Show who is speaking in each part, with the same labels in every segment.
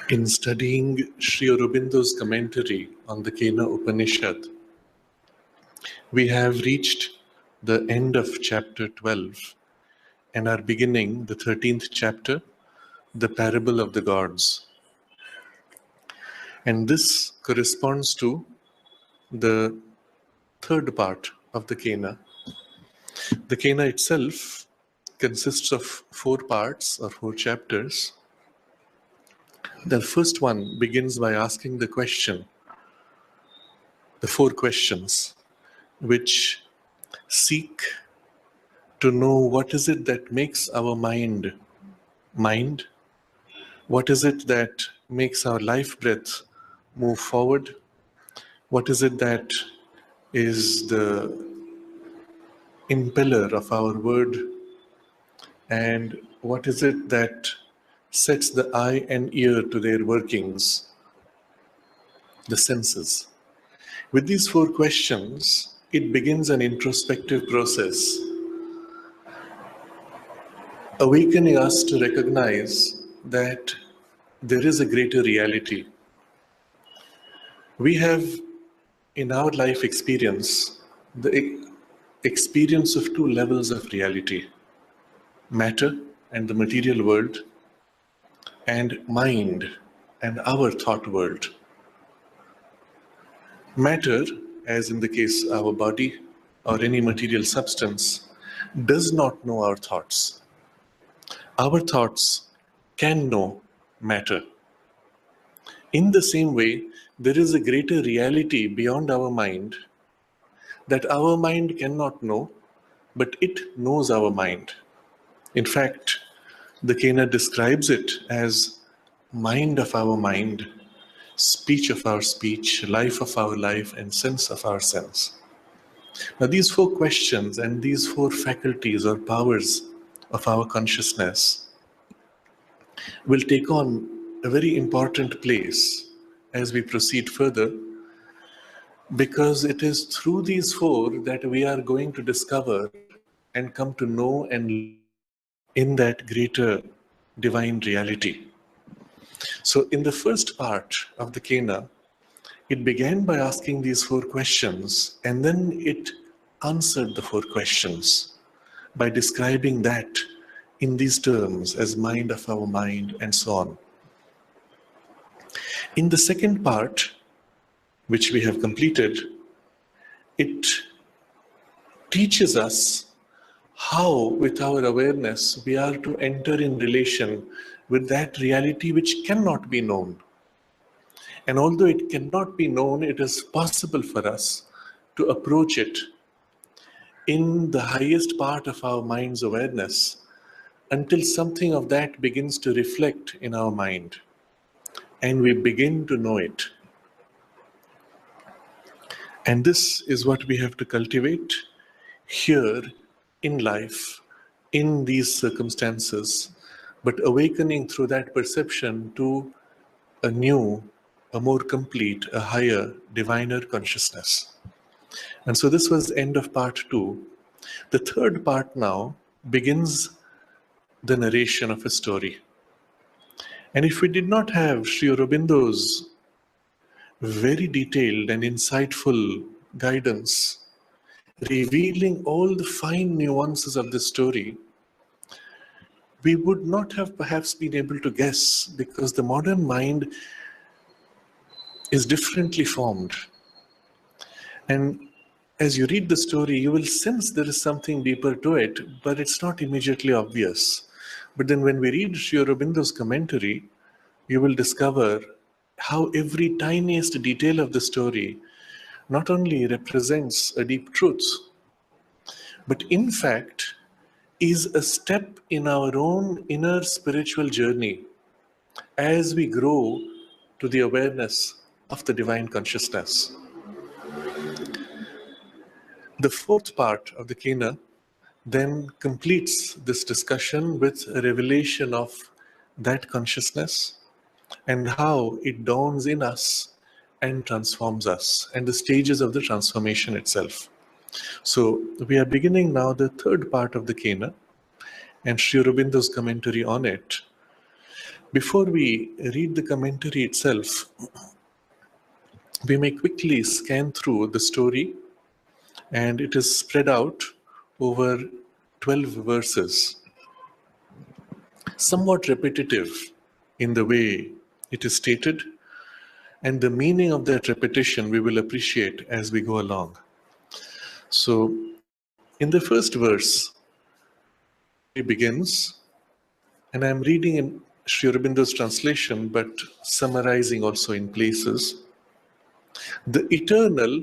Speaker 1: In studying Sri Aurobindo's commentary on the Kena Upanishad, we have reached the end of chapter 12 and are beginning the 13th chapter, the parable of the gods. And this corresponds to the third part of the Kena. The Kena itself consists of 4 parts or 4 chapters. The first one begins by asking the 4 questions, which seek to know what is it that makes our mind, what is it that makes our life breath move forward, what is it that is the impeller of our word, and what is it that sets the eye and ear to their workings, the senses. With these 4 questions, it begins an introspective process, awakening us to recognize that there is a greater reality. We have in our life experience the experience of 2 levels of reality: matter and the material world, and mind and our thought world. Matter, as in the case of our body or any material substance, does not know our thoughts. Our thoughts can know matter. In the same way, there is a greater reality beyond our mind that our mind cannot know, but it knows our mind. In fact, the Kena describes it as mind of our mind, speech of our speech, life of our life, and sense of our sense. Now, these 4 questions and these 4 faculties or powers of our consciousness will take on a very important place as we proceed further, because it is through these 4 that we are going to discover and come to know and in that greater divine reality. So in the first part of the Kena, it began by asking these 4 questions, and then it answered the 4 questions by describing that in these terms as mind of our mind and so on. In the second part, which we have completed, it teaches us how, with our awareness, we are to enter in relation with that reality which cannot be known. And although it cannot be known, it is possible for us to approach it in the highest part of our mind's awareness until something of that begins to reflect in our mind and we begin to know it. And this is what we have to cultivate here in life, in these circumstances, but awakening through that perception to a new, a more complete, a higher, diviner consciousness. And so this was the end of part 2. The third part now begins the narration of a story. And if we did not have Sri Aurobindo's very detailed and insightful guidance, revealing all the fine nuances of the story, we would not have perhaps been able to guess, because the modern mind is differently formed. And as you read the story, you will sense there is something deeper to it, but it's not immediately obvious. But then when we read Sri Aurobindo's commentary, you will discover how every tiniest detail of the story not only represents a deep truth, but in fact is a step in our own inner spiritual journey as we grow to the awareness of the divine consciousness. The fourth part of the Kena then completes this discussion with a revelation of that consciousness and how it dawns in us and transforms us, and the stages of the transformation itself. So we are beginning now the third part of the Kena and Sri Aurobindo's commentary on it. Before we read the commentary itself, we may quickly scan through the story, and it is spread out over 12 verses, somewhat repetitive in the way it is stated, and the meaning of that repetition we will appreciate as we go along. So, in the first verse, it begins, and I'm reading in Sri Aurobindo's translation, but summarizing also in places. The eternal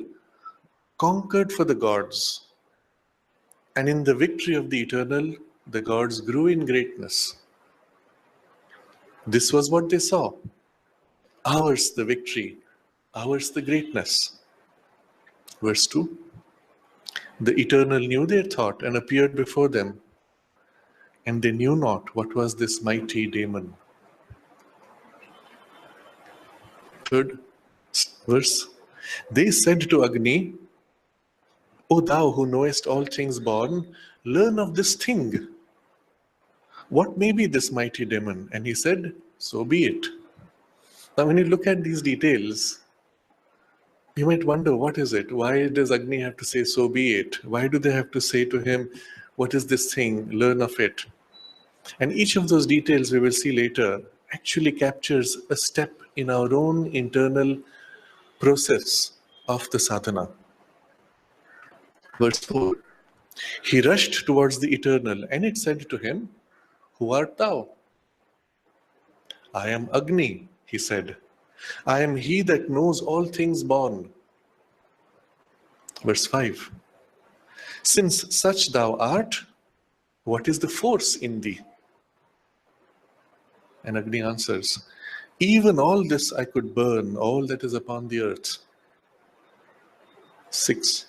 Speaker 1: conquered for the gods, and in the victory of the eternal, the gods grew in greatness. This was what they saw. Ours the victory, ours the greatness. Verse 2. The eternal knew their thought and appeared before them, and they knew not what was this mighty daemon. Third verse. They said to Agni, O thou who knowest all things born, learn of this thing. What may be this mighty daemon? And he said, so be it. Now when you look at these details, you might wonder, what is it? Why does Agni have to say, so be it? Why do they have to say to him, what is this thing? Learn of it. And each of those details we will see later actually captures a step in our own internal process of the sadhana. Verse 4. He rushed towards the eternal, and it said to him, who art thou? I am Agni, he said. I am he that knows all things born. Verse 5. Since such thou art, what is the force in thee? And Agni answers, even all this I could burn, all that is upon the earth. 6.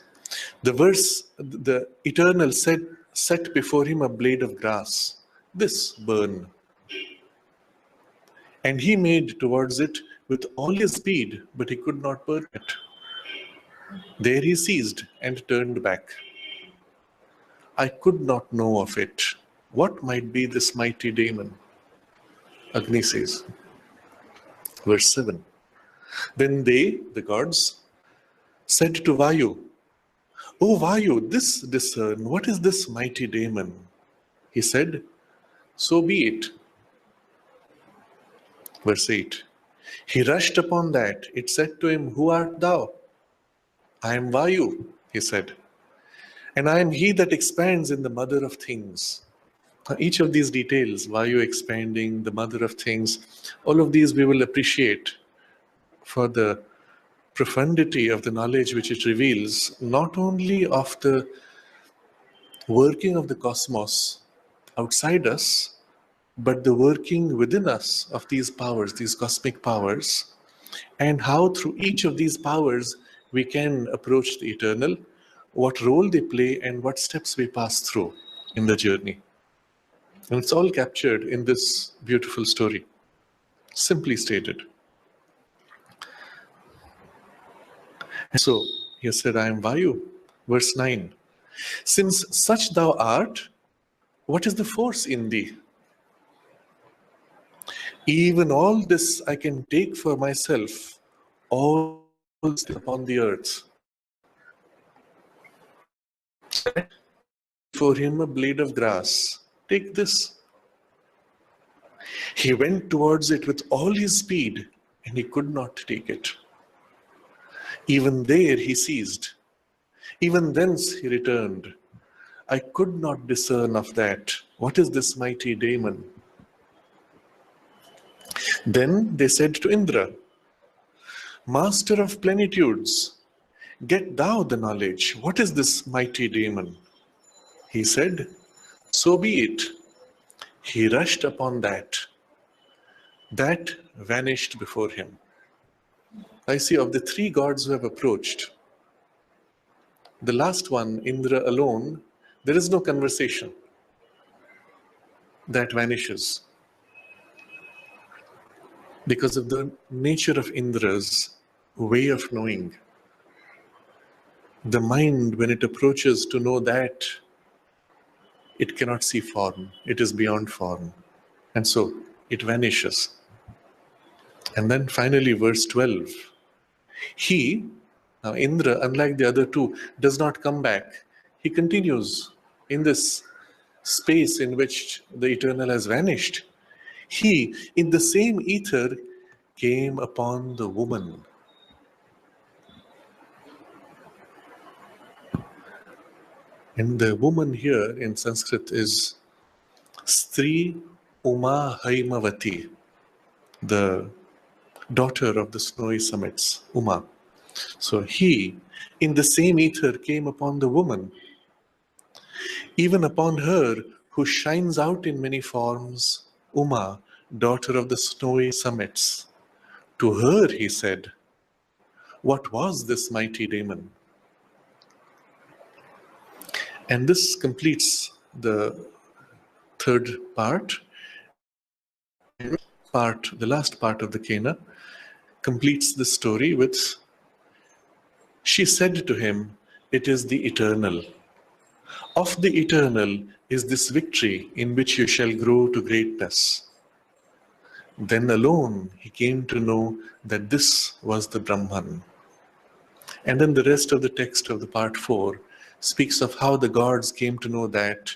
Speaker 1: The eternal set before him a blade of grass. This burn. And he made towards it with all his speed, but he could not burn it. There he ceased and turned back. I could not know of it. What might be this mighty daemon? Agni says. Verse 7. Then they, the gods, said to Vayu, O Vayu, this discern, what is this mighty daemon? He said, so be it. Verse 8. He rushed upon that. It said to him, who art thou? I am Vayu, he said. And I am he that expands in the mother of things. Now, each of these details, Vayu expanding, the mother of things, all of these we will appreciate for the profundity of the knowledge which it reveals, not only of the working of the cosmos outside us, but the working within us of these powers, these cosmic powers, and how through each of these powers we can approach the eternal, what role they play, and what steps we pass through in the journey. And it's all captured in this beautiful story, simply stated. And so, he said, I am Vayu. Verse 9. Since such thou art, what is the force in thee? Even all this I can take for myself, all this upon the earth. For him a blade of grass. Take this. He went towards it with all his speed, and he could not take it. Even there he ceased. Even thence he returned. I could not discern of that. What is this mighty daemon? Then they said to Indra, Master of plenitudes, get thou the knowledge. What is this mighty daemon? He said, so be it. He rushed upon that. That vanished before him. I see, of the three gods who have approached, the last one, Indra alone, there is no conversation. That vanishes. Because of the nature of Indra's way of knowing. The mind, when it approaches to know that, it cannot see form. It is beyond form. And so, it vanishes. And then finally, verse 12. He, now Indra, unlike the other two, does not come back. He continues in this space in which the eternal has vanished. He, in the same ether, came upon the woman. And the woman here in Sanskrit is Sri Uma Haimavati, the daughter of the snowy summits, Uma. So he, in the same ether, came upon the woman, even upon her who shines out in many forms, Uma, daughter of the snowy summits. To her he said, what was this mighty daemon? And this completes the third part. The last part of the Kena completes the story with, she said to him, it is the eternal. Of the eternal is this victory in which you shall grow to greatness. Then alone he came to know that this was the Brahman. And then the rest of the text of the part 4 speaks of how the gods came to know that,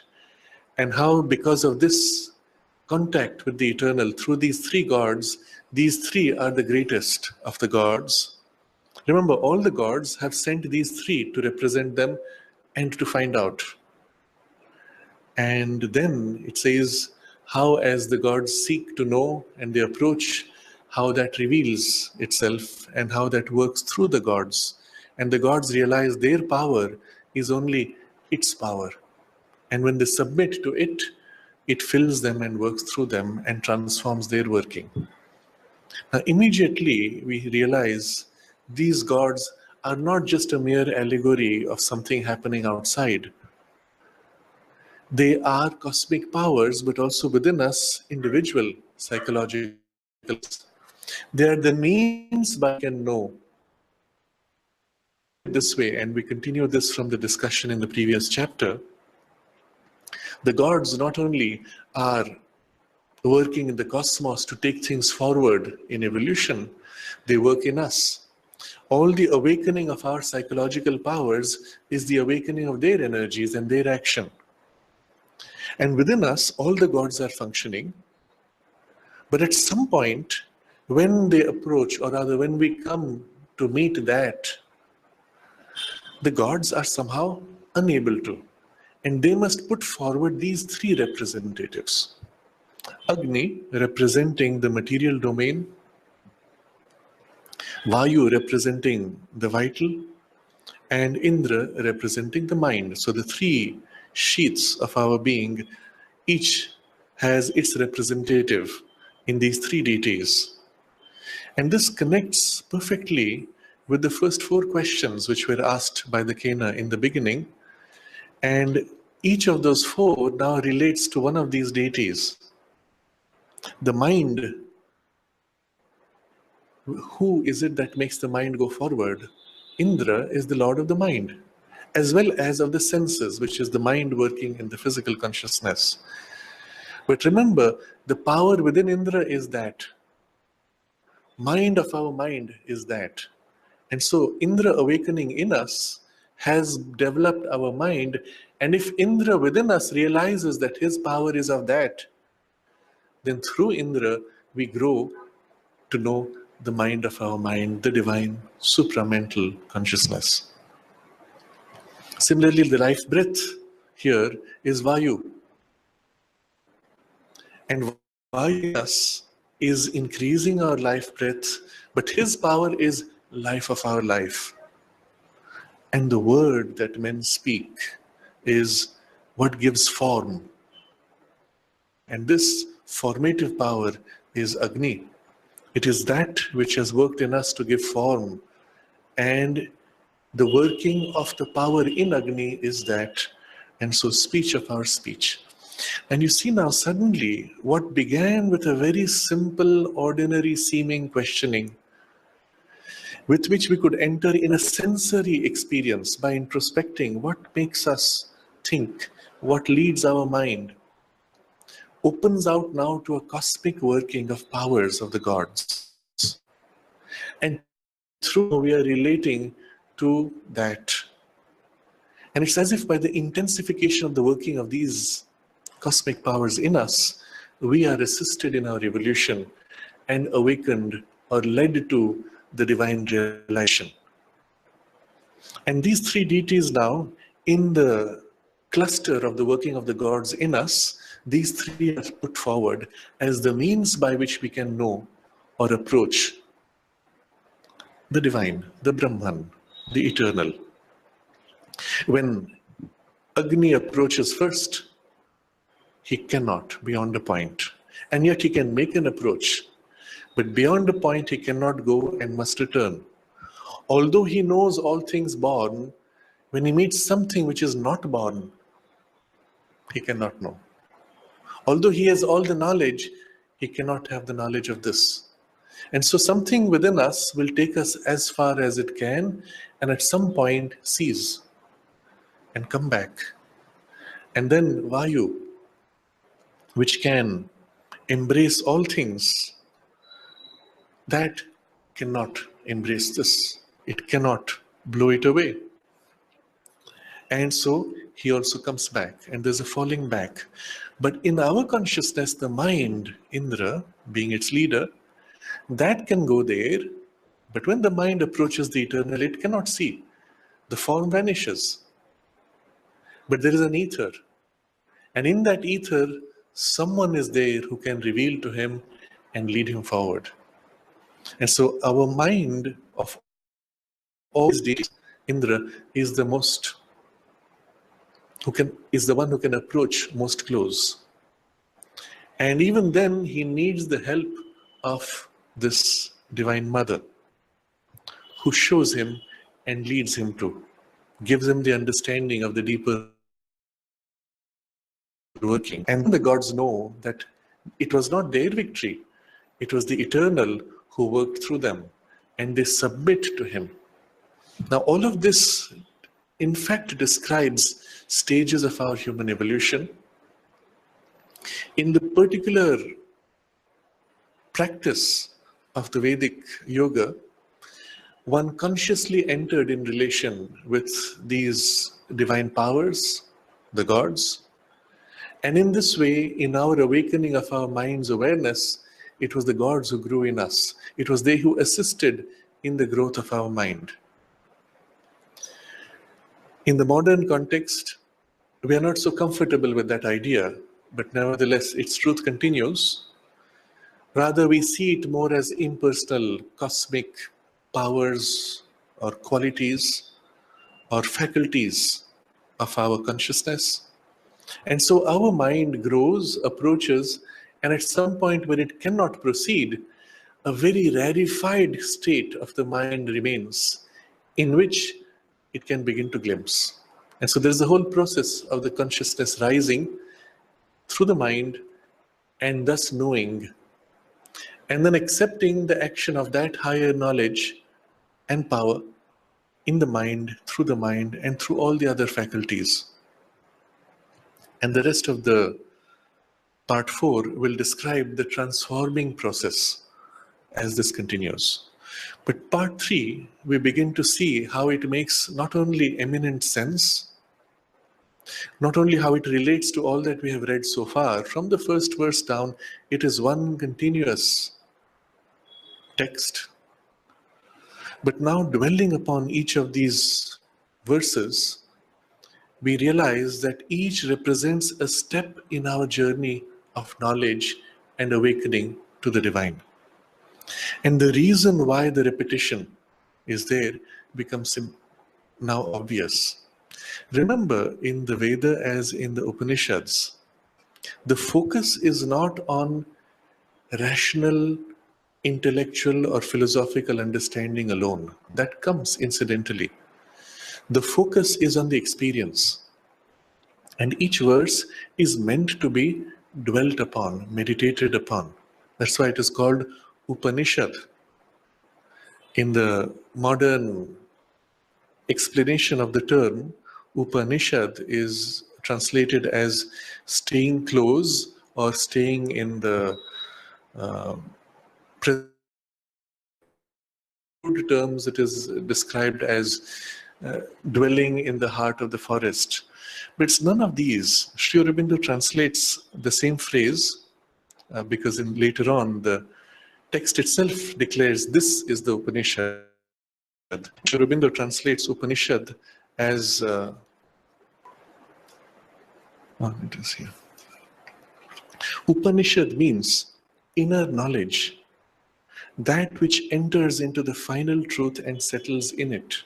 Speaker 1: and how because of this contact with the eternal through these three gods, these three are the greatest of the gods. Remember, all the gods have sent these three to represent them and to find out. And then it says how as the gods seek to know and they approach, how that reveals itself and how that works through the gods. And the gods realize their power is only its power. And when they submit to it, it fills them and works through them and transforms their working. Now, immediately we realize these gods are not just a mere allegory of something happening outside. They are cosmic powers, but also within us, individual psychological. They are the means by which we can know. This way, and we continue this from the discussion in the previous chapter, the gods not only are working in the cosmos to take things forward in evolution, they work in us. All the awakening of our psychological powers is the awakening of their energies and their action. And within us, all the gods are functioning. But at some point, when they approach, or rather when we come to meet that, the gods are somehow unable to. And they must put forward these three representatives. Agni, representing the material domain, Vayu, representing the vital, and Indra, representing the mind. So the three sheaths of our being, each has its representative in these three deities. And this connects perfectly with the first four questions which were asked by the Kena in the beginning. And each of those four now relates to one of these deities. The mind, who is it that makes the mind go forward? Indra is the lord of the mind, as well as of the senses, which is the mind working in the physical consciousness. But remember, the power within Indra is that. Mind of our mind is that. And so Indra awakening in us has developed our mind. And if Indra within us realizes that his power is of that, then through Indra we grow to know the mind of our mind, the divine supramental consciousness. Similarly, the life breath here is Vayu. And Vayu in us is increasing our life breath, but his power is life of our life. And the word that men speak is what gives form. And this formative power is Agni. It is that which has worked in us to give form. And the working of the power in Agni is that. And so speech of our speech. And you see now suddenly what began with a very simple, ordinary seeming questioning, with which we could enter in a sensory experience by introspecting what makes us think, what leads our mind, opens out now to a cosmic working of powers of the gods. And through we are relating to that. And it's as if by the intensification of the working of these cosmic powers in us, we are assisted in our evolution and awakened or led to the divine realization. And these three deities now, in the cluster of the working of the gods in us, these three are put forward as the means by which we can know or approach the divine, the Brahman, the eternal. When Agni approaches first, he cannot beyond a point. And yet he can make an approach. But beyond a point, he cannot go and must return. Although he knows all things born, when he meets something which is not born, he cannot know. Although he has all the knowledge, he cannot have the knowledge of this. And so something within us will take us as far as it can, and at some point cease and come back. And then Vayu, which can embrace all things, that cannot embrace this. It cannot blow it away. And so he also comes back, and there's a falling back. But in our consciousness, the mind, Indra, being its leader, that can go there. But when the mind approaches the eternal, it cannot see. The form vanishes. But there is an ether. And in that ether, someone is there who can reveal to him and lead him forward. And so our mind of all these deities, Indra, is the most is the one who can approach most close. And even then, he needs the help of this Divine Mother, who shows him and leads him to, gives him the understanding of the deeper working. And the gods know that it was not their victory, it was the eternal who worked through them, and they submit to him. Now, all of this, in fact, describes stages of our human evolution. In the particular practice of the Vedic yoga, one consciously entered in relation with these divine powers, the gods. And in this way, in our awakening of our mind's awareness, it was the gods who grew in us. It was they who assisted in the growth of our mind. In the modern context, we are not so comfortable with that idea, but nevertheless, its truth continues. Rather, we see it more as impersonal, cosmic powers or qualities or faculties of our consciousness. And so our mind grows, approaches, and at some point when it cannot proceed, a very rarefied state of the mind remains, in which it can begin to glimpse. And so there's the whole process of the consciousness rising through the mind and thus knowing, and then accepting the action of that higher knowledge and power in the mind, and through all the other faculties. And the rest of the part 4 will describe the transforming process as this continues. But part 3, we begin to see how it makes not only eminent sense, not only how it relates to all that we have read so far. From the first verse down, it is one continuous text. But now, dwelling upon each of these verses, we realize that each represents a step in our journey of knowledge and awakening to the divine. And the reason why the repetition is there becomes now obvious. Remember, in the Veda as in the Upanishads, the focus is not on rational, intellectual, or philosophical understanding alone. That comes incidentally. The focus is on the experience. And each verse is meant to be dwelt upon, meditated upon. That's why it is called Upanishad. In the modern explanation of the term, Upanishad is translated as staying close or staying in the present. In terms, it is described as dwelling in the heart of the forest. But it's none of these. Sri Aurobindo translates the same phrase because later on the text itself declares this is the Upanishad. Sri Aurobindo translates Upanishad as it is here. Upanishad means inner knowledge, that which enters into the final truth and settles in it.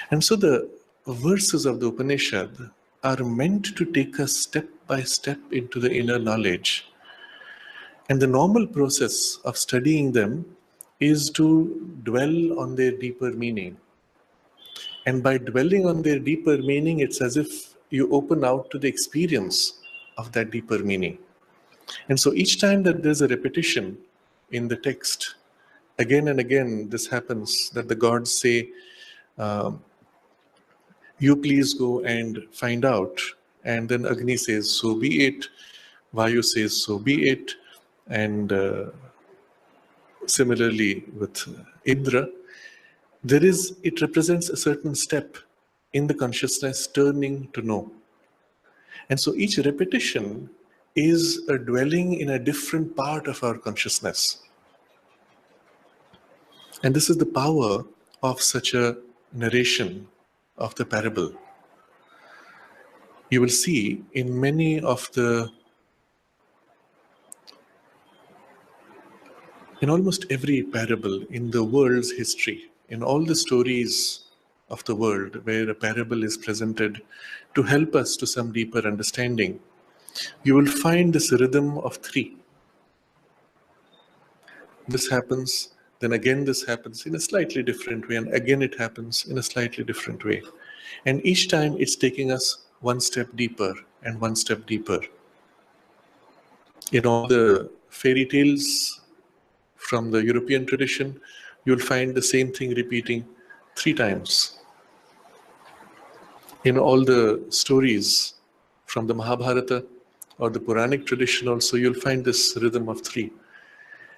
Speaker 1: And so the verses of the Upanishad are meant to take us step by step into the inner knowledge. And the normal process of studying them is to dwell on their deeper meaning. And by dwelling on their deeper meaning, it's as if you open out to the experience of that deeper meaning. And so each time that there's a repetition in the text, again and again this happens, that the gods say, you please go and find out. And then Agni says, so be it. Vayu says, so be it. And similarly with Indra, it represents a certain step in the consciousness turning to know. And so each repetition is a dwelling in a different part of our consciousness. And this is the power of such a narration of the parable. You will see in many of in almost every parable in the world's history, in all the stories of the world where a parable is presented to help us to some deeper understanding, you will find this rhythm of three. This happens, then again this happens in a slightly different way, and again it happens in a slightly different way. And each time it's taking us one step deeper and one step deeper. In all the fairy tales from the European tradition, you'll find the same thing repeating 3 times. In all the stories from the Mahabharata or the Puranic tradition also, you'll find this rhythm of 3.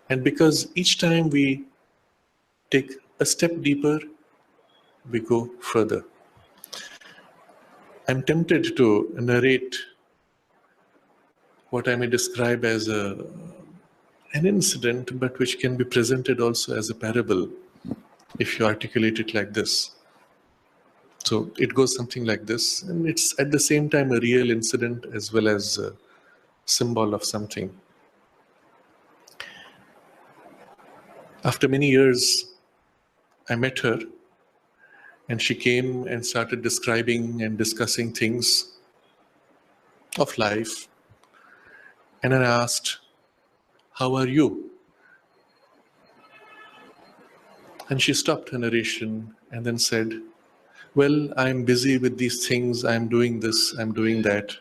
Speaker 1: And because each time we take a step deeper, we go further. I'm tempted to narrate what I may describe as an incident, but which can be presented also as a parable if you articulate it like this. So it goes something like this, and it's at the same time a real incident as well as a symbol of something. After many years, I met her, and she came and started describing and discussing things of life. And then I asked, how are you? And she stopped her narration and then said, well, I'm busy with these things, I'm doing this, I'm doing that.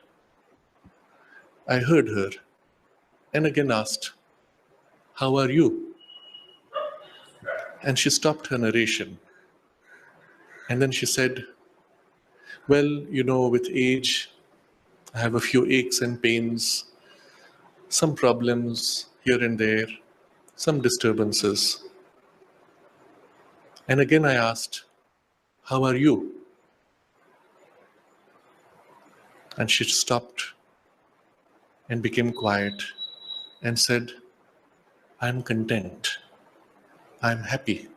Speaker 1: I heard her and again asked, how are you? And she stopped her narration. And then she said, well, with age, I have a few aches and pains, some problems here and there, some disturbances. And again I asked, how are you? And she stopped and became quiet and said, I'm content. I'm happy.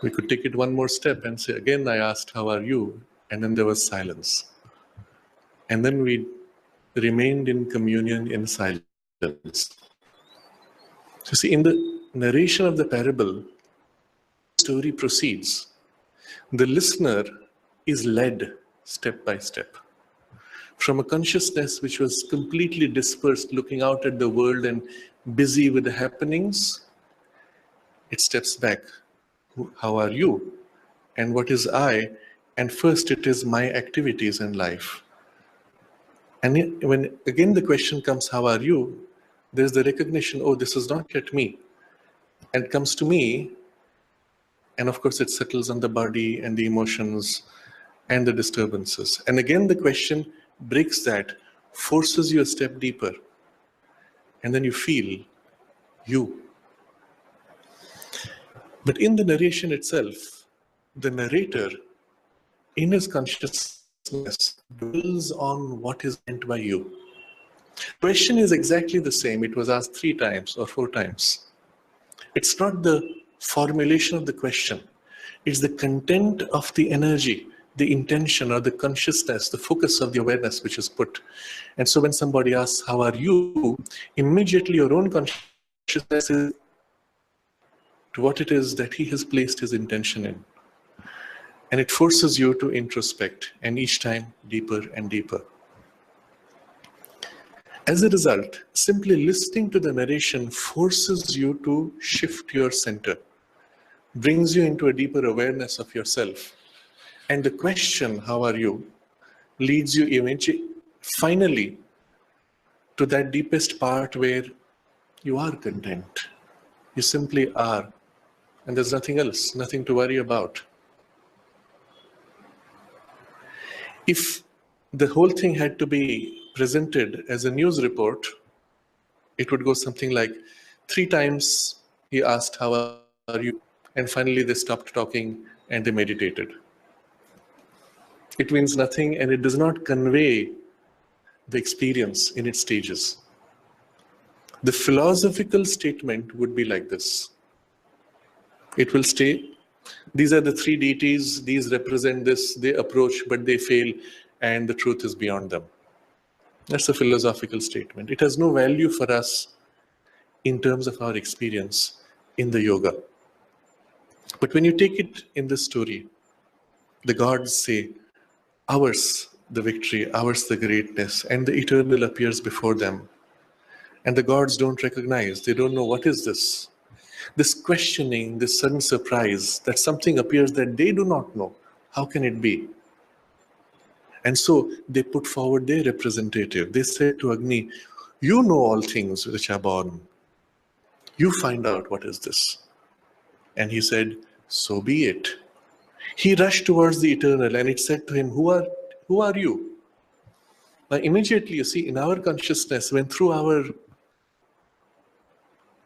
Speaker 1: We could take it one more step and say, again I asked, how are you? And then there was silence. And then we remained in communion in silence. So see, in the narration of the parable, the story proceeds. The listener is led step by step. From a consciousness which was completely dispersed, looking out at the world and busy with the happenings, it steps back. How are you? And what is I? And first it is my activities in life. And when again the question comes, how are you? There's the recognition, oh, this is not yet me. And it comes to me, and of course it settles on the body and the emotions and the disturbances. And again the question breaks that. forces you a step deeper, and then you feel you. But in the narration itself, the narrator, in his consciousness, dwells on what is meant by you. The question is exactly the same. It was asked 3 times or 4 times. It's not the formulation of the question. It's the content of the energy, the intention or the consciousness, the focus of the awareness which is put. And so when somebody asks, how are you? Immediately your own consciousness is to what it is that he has placed his intention in. And it forces you to introspect, and each time deeper and deeper. As a result, simply listening to the narration forces you to shift your center, brings you into a deeper awareness of yourself. And the question, how are you, leads you eventually, finally, to that deepest part where you are content. You simply are. And there's nothing else, nothing to worry about. If the whole thing had to be presented as a news report, it would go something like 3 times he asked, how are you? And finally they stopped talking and they meditated. It means nothing and it does not convey the experience in its stages. The philosophical statement would be like this. It will stay. These are the 3 deities, these represent this, they approach but they fail, and the truth is beyond them. That's a philosophical statement. It has no value for us in terms of our experience in the yoga. But when you take it in this story, the gods say, ours the victory, ours the greatness, and the eternal appears before them. And the gods don't recognize, they don't know what is this. This questioning, this sudden surprise that something appears that they do not know. How can it be? And so they put forward their representative. They said to Agni, you know all things which are born. You find out what is this. And he said, so be it. He rushed towards the eternal and it said to him, who are you? Now immediately you see in our consciousness, when through our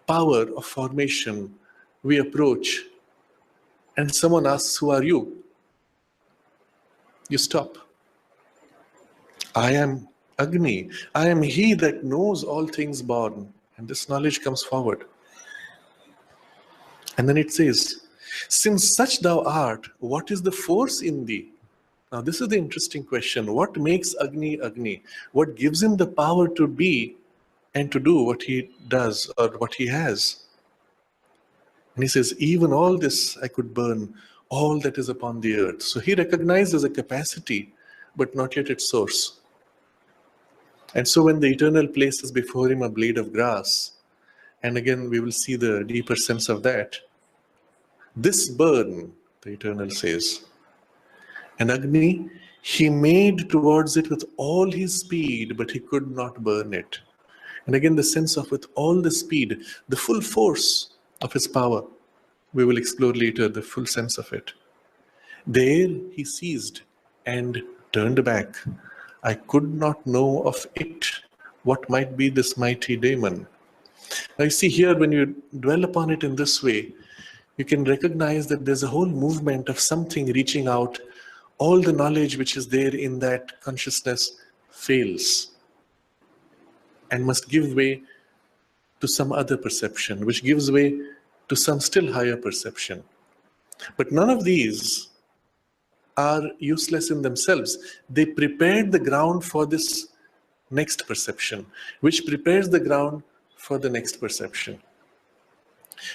Speaker 1: power of formation we approach and someone asks, who are you? You stop. I am Agni. I am he that knows all things born. And this knowledge comes forward. And then it says, since such thou art, what is the force in thee? Now this is the interesting question. What makes Agni Agni? What gives him the power to be and to do what he does or what he has? And he says, even all this I could burn, all that is upon the earth. So he recognizes a capacity, but not yet its source. And so when the eternal places before him a blade of grass, and again we will see the deeper sense of that, this burn, the eternal says, and Agni, he made towards it with all his speed, but he could not burn it. And again the sense of with all the speed, the full force of his power. We will explore later the full sense of it. There he ceased and turned back. I could not know of it what might be this mighty daemon. Now you see here, when you dwell upon it in this way, you can recognize that there's a whole movement of something reaching out. All the knowledge which is there in that consciousness fails and must give way to some other perception, which gives way to some still higher perception. But none of these are useless in themselves. They prepared the ground for this next perception, which prepares the ground for the next perception.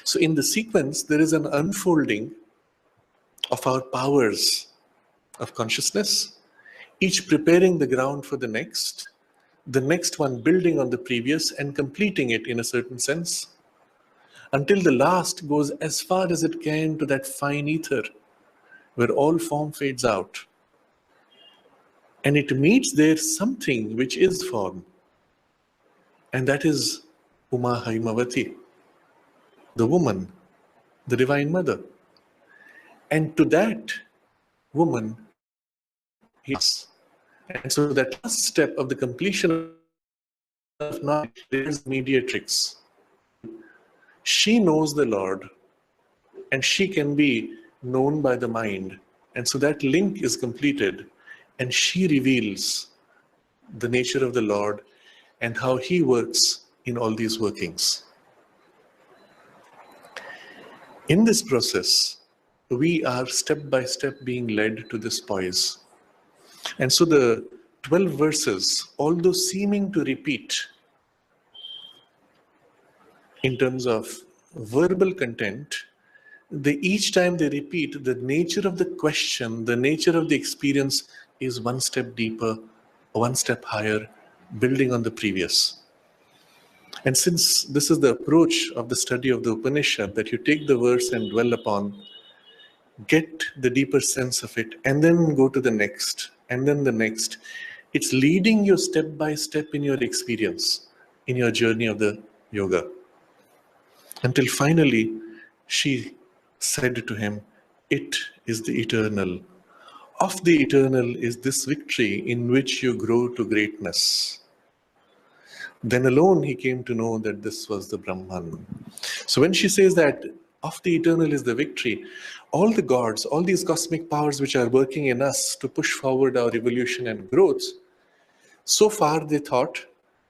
Speaker 1: So in the sequence, there is an unfolding of our powers of consciousness, each preparing the ground for the next one building on the previous and completing it in a certain sense, until the last goes as far as it can to that fine ether, where all form fades out. And it meets there something which is form. And that is Uma Haimavati, the woman, the Divine Mother. And to that woman, he asks, And so that last step of the completion of knowledge is mediatrix. She knows the Lord, and she can be known by the mind. And so that link is completed, and she reveals the nature of the Lord and how He works in all these workings. In this process, we are step by step being led to this poise. And so the 12 verses, although seeming to repeat in terms of verbal content, each time they repeat, the nature of the question, the nature of the experience is one step deeper, one step higher, building on the previous. And since this is the approach of the study of the Upanishad, that you take the verse and dwell upon, get the deeper sense of it, and then go to the next, and then the next. It's leading you step by step in your experience, in your journey of the yoga. Until finally, she said to him, "It is the eternal. Of the eternal is this victory in which you grow to greatness." Then alone he came to know that this was the Brahman. So when she says that of the eternal is the victory, all the gods, all these cosmic powers which are working in us to push forward our evolution and growth, so far they thought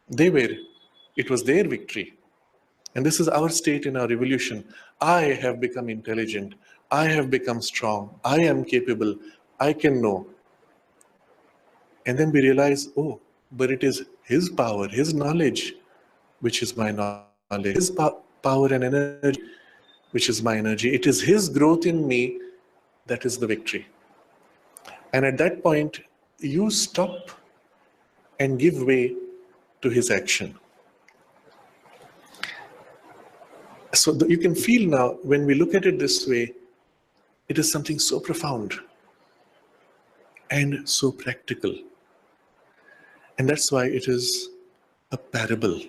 Speaker 1: it was their victory. And this is our state in our evolution. I have become intelligent. I have become strong. I am capable. I can know. And then we realize, oh, but it is His power, His knowledge, which is my knowledge. His power and energy, which is my energy. It is His growth in me that is the victory. And at that point, you stop and give way to His action. So you can feel now, when we look at it this way, it is something so profound and so practical. And that's why it is a parable,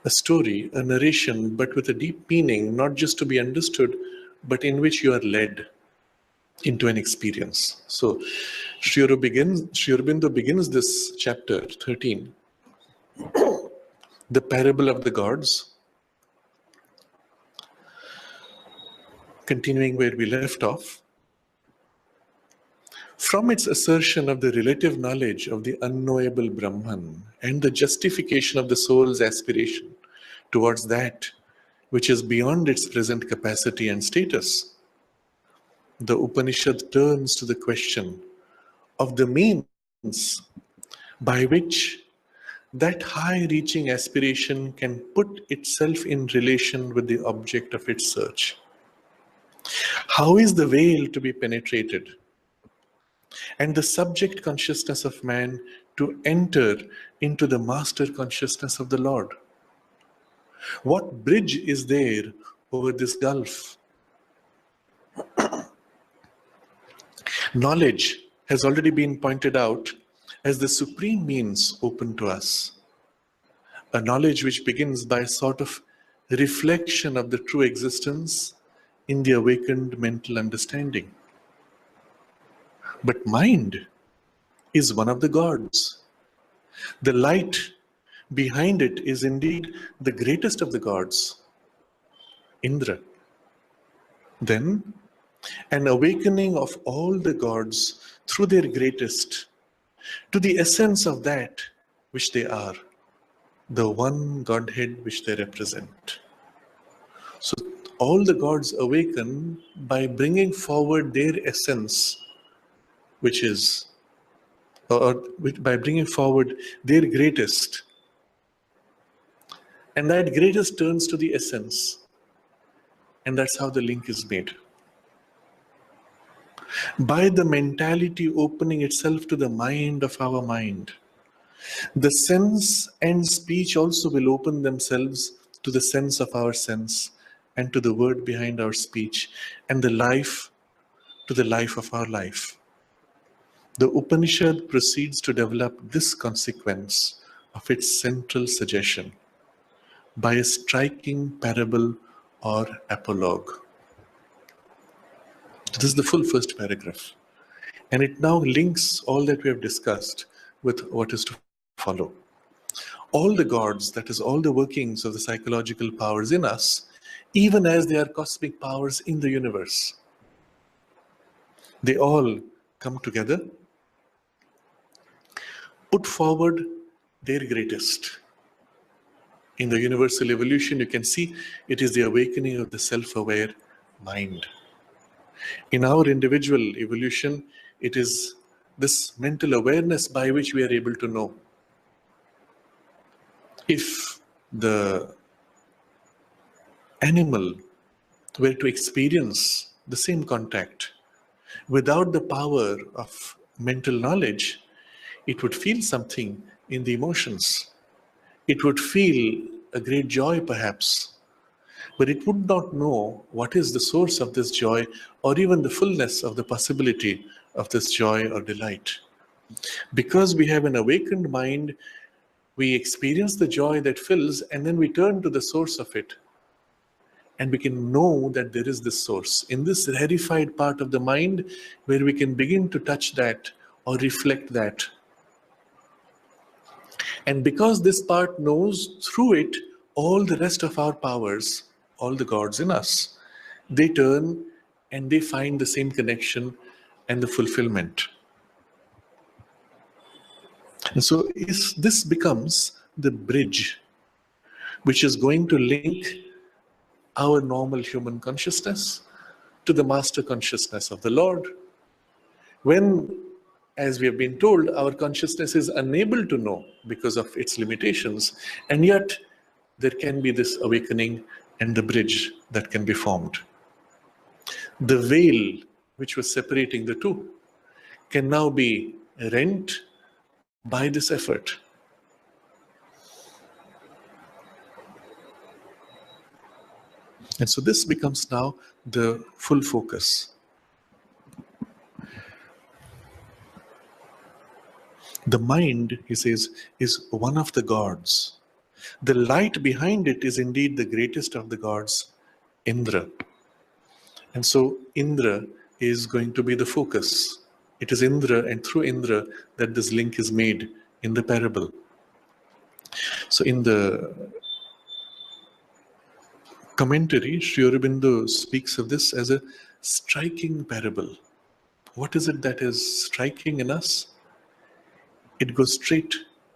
Speaker 1: a story, a narration, but with a deep meaning, not just to be understood, but in which you are led into an experience. So Sri Aurobindo begins this chapter 13, the parable of the gods, continuing where we left off. From its assertion of the relative knowledge of the unknowable Brahman and the justification of the soul's aspiration towards that which is beyond its present capacity and status, the Upanishad turns to the question of the means by which that high-reaching aspiration can put itself in relation with the object of its search. How is the veil to be penetrated and the subject consciousness of man to enter into the master consciousness of the Lord? What bridge is there over this gulf? Knowledge has already been pointed out as the supreme means open to us. A knowledge which begins by a sort of reflection of the true existence in the awakened mental understanding. But mind is one of the gods. The light behind it is indeed the greatest of the gods, Indra. Then, an awakening of all the gods through their greatest to the essence of that which they are, the one Godhead which they represent. So all the gods awaken by bringing forward their essence, which is, by bringing forward their greatest. And that greatest turns to the essence. And that's how the link is made. By the mentality opening itself to the mind of our mind, the sense and speech also will open themselves to the sense of our sense and to the word behind our speech, and the life to the life of our life. The Upanishad proceeds to develop this consequence of its central suggestion by a striking parable or apologue. This is the full first paragraph. And it now links all that we have discussed with what is to follow. All the gods, that is, all the workings of the psychological powers in us, even as they are cosmic powers in the universe, they all come together, put forward their greatest. In the universal evolution, you can see it is the awakening of the self-aware mind. In our individual evolution, it is this mental awareness by which we are able to know. If the animal were to experience the same contact without the power of mental knowledge, it would feel something in the emotions. It would feel a great joy, perhaps, but it would not know what is the source of this joy or even the fullness of the possibility of this joy or delight. Because we have an awakened mind, we experience the joy that fills, and then we turn to the source of it. And we can know that there is this source in this rarefied part of the mind where we can begin to touch that or reflect that. And because this part knows through it all the rest of our powers, all the gods in us, they turn and they find the same connection and the fulfillment. And so this becomes the bridge which is going to link our normal human consciousness to the master consciousness of the Lord. When, as we have been told, our consciousness is unable to know because of its limitations, and yet there can be this awakening and the bridge that can be formed. The veil which was separating the two can now be rent by this effort. And so this becomes now the full focus. The mind, he says, is one of the gods. The light behind it is indeed the greatest of the gods, Indra. And so Indra is going to be the focus. It is Indra, and through Indra that this link is made in the parable. So in the commentary, Sri Aurobindo speaks of this as a striking parable. What is it that is striking in us? It goes straight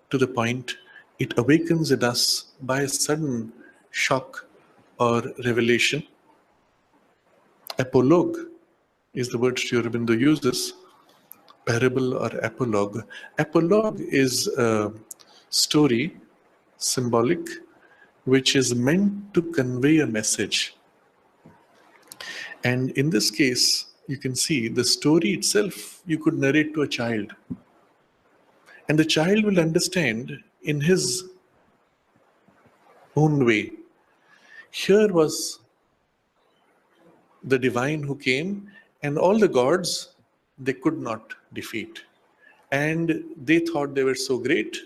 Speaker 1: to the point. It awakens in us by a sudden shock or revelation. Apologue is the word Sri Aurobindo uses, parable or apologue. Apologue is a story, symbolic, which is meant to convey a message. And in this case, you can see the story itself you could narrate to a child. And the child will understand in his own way. Here was the divine who came, and all the gods they could not defeat. And they thought they were so great,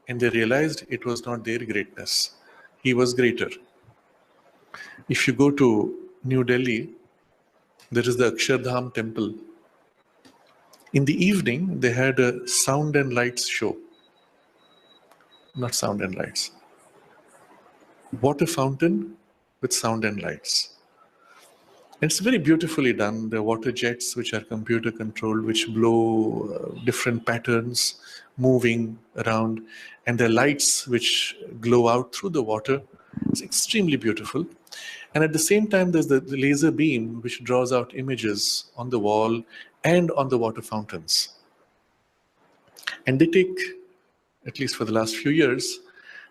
Speaker 1: and they realized it was not their greatness. He was greater. If you go to New Delhi, there is the Akshardham temple. In the evening, they had a sound and lights show. Not sound and lights. Water fountain with sound and lights. And it's very beautifully done. The water jets, which are computer controlled, which blow different patterns, moving around, and the lights which glow out through the water. It's extremely beautiful. And at the same time, there's the laser beam which draws out images on the wall and on the water fountains. And they take, at least for the last few years,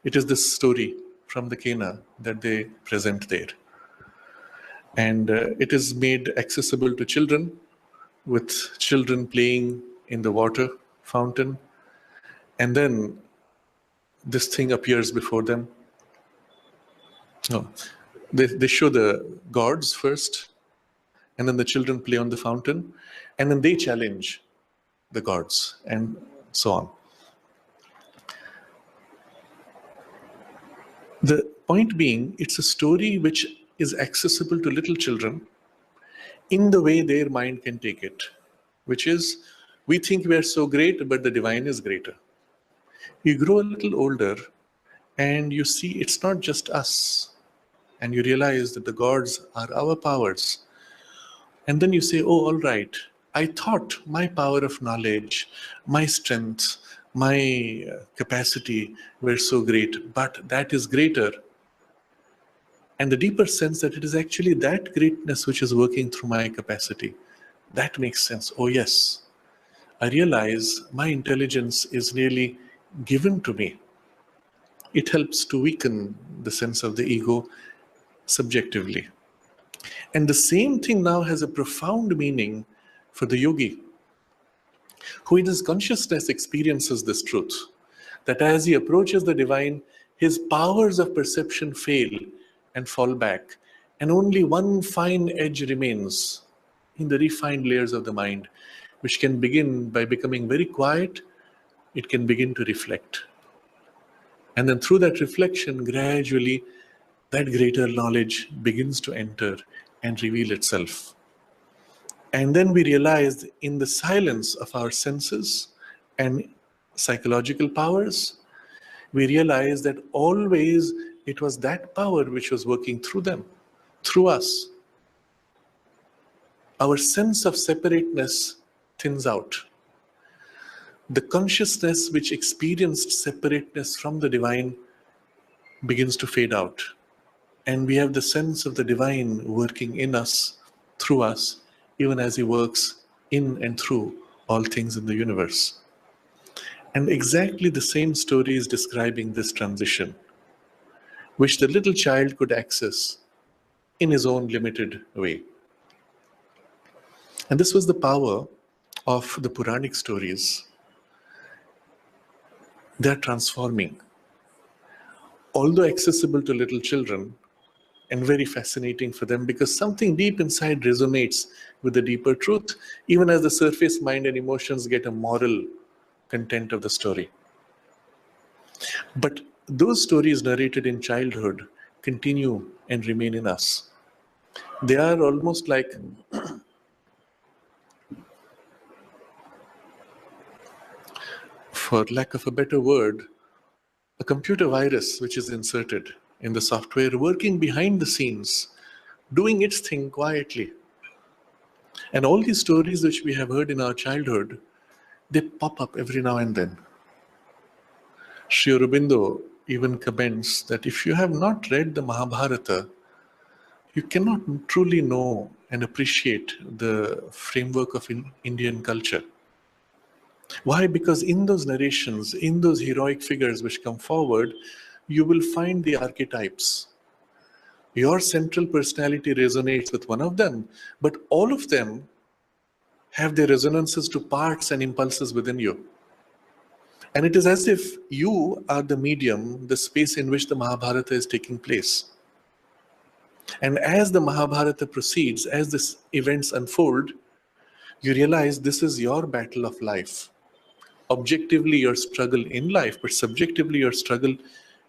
Speaker 1: it is this story from the Kena that they present there. And it is made accessible to children, with children playing in the water fountain. And then this thing appears before them. No, they show the gods first, and then the children play on the fountain, and then they challenge the gods, and so on. The point being, it's a story which is accessible to little children in the way their mind can take it. which is we think we are so great, but the divine is greater. You grow a little older and you see it's not just us, and you realize that the gods are our powers. And then you say, oh, all right, I thought my power of knowledge, my strength, my capacity were so great, but that is greater. And the deeper sense that it is actually that greatness which is working through my capacity. That makes sense. Oh, yes. I realize my intelligence is nearly given to me. It helps to weaken the sense of the ego subjectively. And the same thing now has a profound meaning for the yogi, who in his consciousness experiences this truth, that as he approaches the divine, his powers of perception fail and fall back, and only one fine edge remains in the refined layers of the mind, which can begin by becoming very quiet. It can begin to reflect. And then through that reflection, gradually, that greater knowledge begins to enter and reveal itself. And then we realize in the silence of our senses and psychological powers, we realize that always it was that power which was working through them, through us. Our sense of separateness thins out. The consciousness which experienced separateness from the divine begins to fade out. And we have the sense of the divine working in us, through us, even as he works in and through all things in the universe. And exactly the same story is describing this transition, which the little child could access in his own limited way. And this was the power of the Puranic stories. They're transforming. Although accessible to little children, and very fascinating for them, because something deep inside resonates with the deeper truth, even as the surface mind and emotions get a moral content of the story. But those stories narrated in childhood continue and remain in us. They are almost like, for lack of a better word, a computer virus which is inserted in the software, working behind the scenes, doing its thing quietly. And all these stories which we have heard in our childhood, they pop up every now and then. Sri Aurobindo even comments that if you have not read the Mahabharata, you cannot truly know and appreciate the framework of Indian culture. Why? Because in those narrations, in those heroic figures which come forward, you will find the archetypes. Your central personality resonates with one of them, but all of them have their resonances to parts and impulses within you. And it is as if you are the medium, the space in which the Mahabharata is taking place. And as the Mahabharata proceeds, as these events unfold, you realize this is your battle of life. Objectively, your struggle in life, but subjectively, your struggle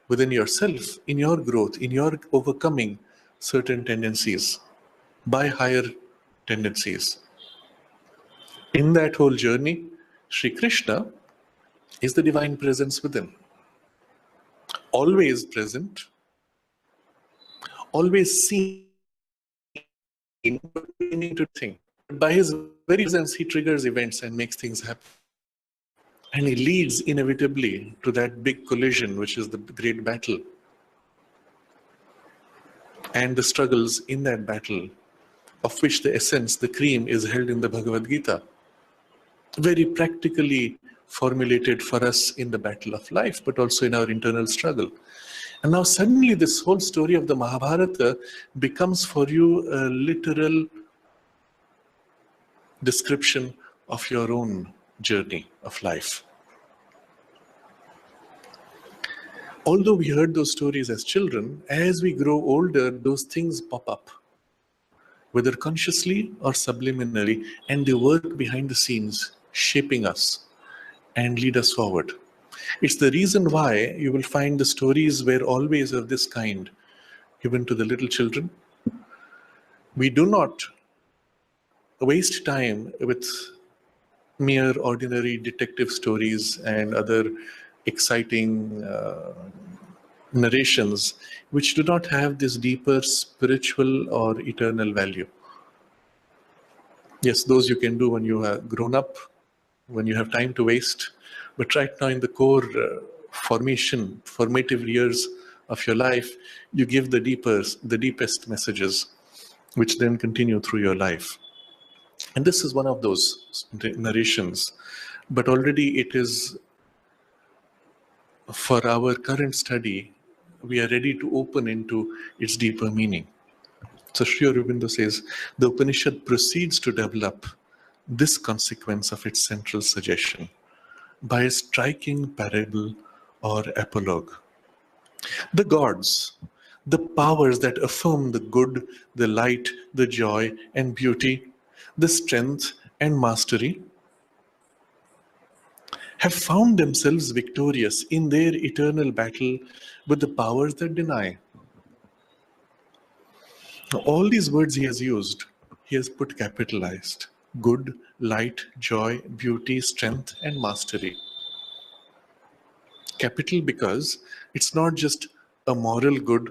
Speaker 1: within yourself, in your growth, in your overcoming certain tendencies by higher tendencies. In that whole journey, Sri Krishna is the divine presence within. Always present, always seen, but beginning to think. By his very presence, he triggers events and makes things happen. And he leads inevitably to that big collision, which is the great battle. And the struggles in that battle, of which the essence, the cream, is held in the Bhagavad Gita. Very practically formulated for us in the battle of life, but also in our internal struggle. And now suddenly this whole story of the Mahabharata becomes for you a literal description of your own journey of life. Although we heard those stories as children, as we grow older, those things pop up, whether consciously or subliminally, and they work behind the scenes, shaping us and lead us forward. It's the reason why you will find the stories were always of this kind, given to the little children. We do not waste time with mere ordinary detective stories and other exciting narrations which do not have this deeper spiritual or eternal value. Yes, those you can do when you have grown up, when you have time to waste. But right now, in the core formative years of your life, you give the deepest messages, which then continue through your life. And this is one of those narrations. But already it is, for our current study, we are ready to open into its deeper meaning. So Sri Aurobindo says, the Upanishad proceeds to develop this consequence of its central suggestion by a striking parable or apologue. The gods, the powers that affirm the good, the light, the joy and beauty, the strength and mastery, have found themselves victorious in their eternal battle with the powers that deny. Now, all these words he has used, he has put capitalized: good, light, joy, beauty, strength, and mastery. Capital because it's not just a moral good,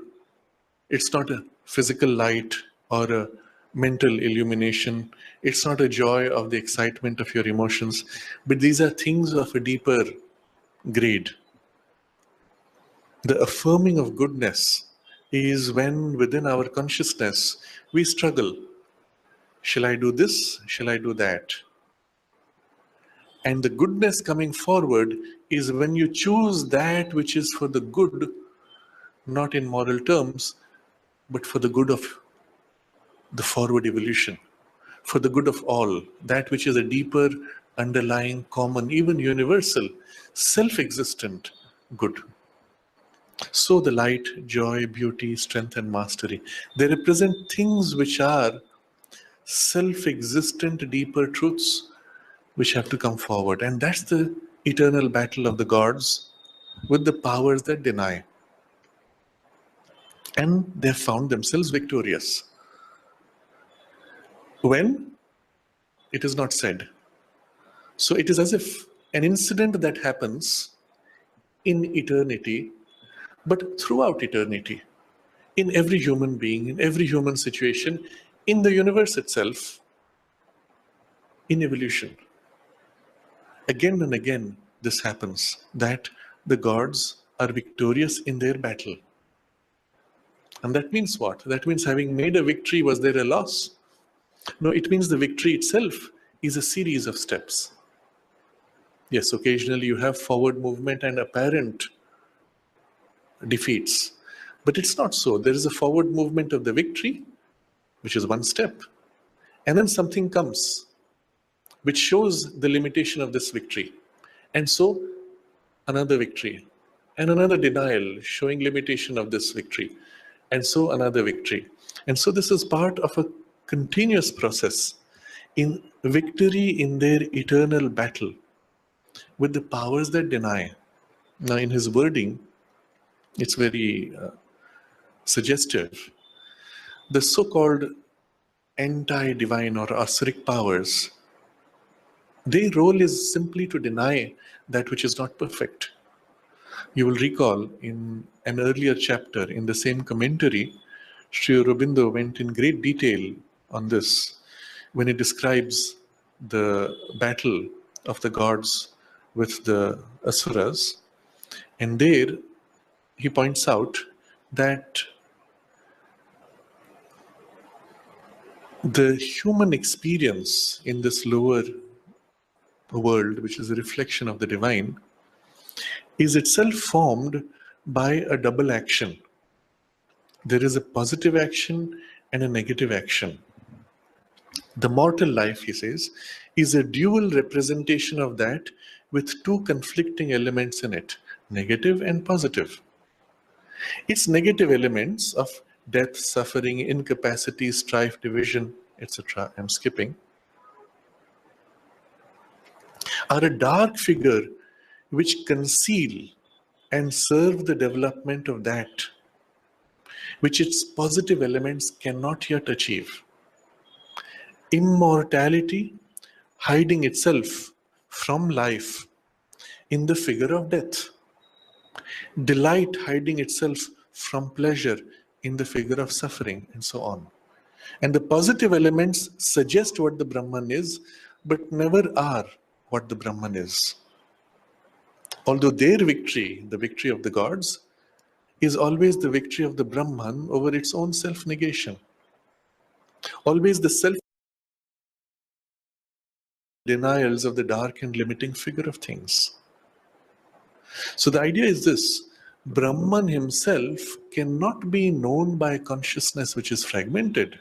Speaker 1: it's not a physical light or a mental illumination, it's not a joy of the excitement of your emotions, but these are things of a deeper grade. The affirming of goodness is when within our consciousness we struggle. Shall I do this? Shall I do that? And the goodness coming forward is when you choose that which is for the good, not in moral terms, but for the good of the forward evolution, for the good of all, that which is a deeper, underlying, common, even universal, self-existent good. So the light, joy, beauty, strength, and mastery, they represent things which are self-existent, deeper truths which have to come forward. And that's the eternal battle of the gods with the powers that deny. And they have found themselves victorious. When? It is not said. So it is as if an incident that happens in eternity, but throughout eternity, in every human being, in every human situation, in the universe itself, in evolution. Again and again, this happens, that the gods are victorious in their battle. And that means what? That means having made a victory, was there a loss? No, it means the victory itself is a series of steps. Yes, occasionally you have forward movement and apparent defeats. But it's not so. There is a forward movement of the victory, which is one step. And then something comes, which shows the limitation of this victory. And so another victory, and another denial showing limitation of this victory, and so another victory. And so this is part of a continuous process in victory in their eternal battle with the powers that deny. Now, in his wording, it's very suggestive. The so-called anti-divine or asuric powers, their role is simply to deny that which is not perfect. You will recall in an earlier chapter in the same commentary, Sri Aurobindo went in great detail on this when he describes the battle of the gods with the asuras. And there he points out that the human experience in this lower world, which is a reflection of the divine, is itself formed by a double action. There is a positive action and a negative action. The mortal life, he says, is a dual representation of that with two conflicting elements in it, negative and positive. Its negative elements of death, suffering, incapacity, strife, division, etc., I'm skipping, are a dark figure which conceal and serve the development of that which its positive elements cannot yet achieve. Immortality, hiding itself from life in the figure of death. Delight hiding itself from pleasure in the figure of suffering, and so on. And the positive elements suggest what the Brahman is, but never are what the Brahman is. Although their victory, the victory of the gods, is always the victory of the Brahman over its own self-negation. Always the self-denials of the dark and limiting figure of things. So the idea is this: Brahman himself cannot be known by consciousness which is fragmented.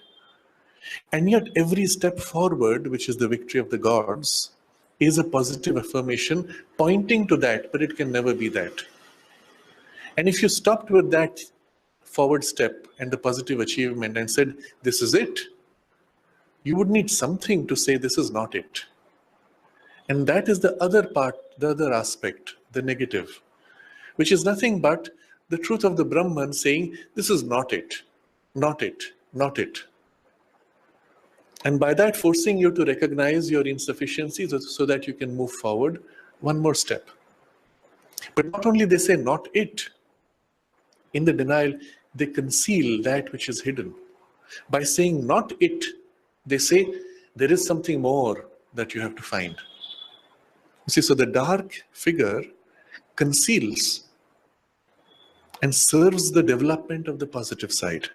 Speaker 1: And yet every step forward, which is the victory of the gods, is a positive affirmation pointing to that, but it can never be that. And if you stopped with that forward step and the positive achievement and said, this is it, you would need something to say this is not it. And that is the other part, the other aspect, the negative, which is nothing but the truth of the Brahman saying, this is not it, not it, not it. And by that forcing you to recognize your insufficiencies so that you can move forward one more step. But not only they say not it, in the denial, they conceal that which is hidden. By saying not it, they say there is something more that you have to find. You see, so the dark figure conceals and serves the development of the positive side.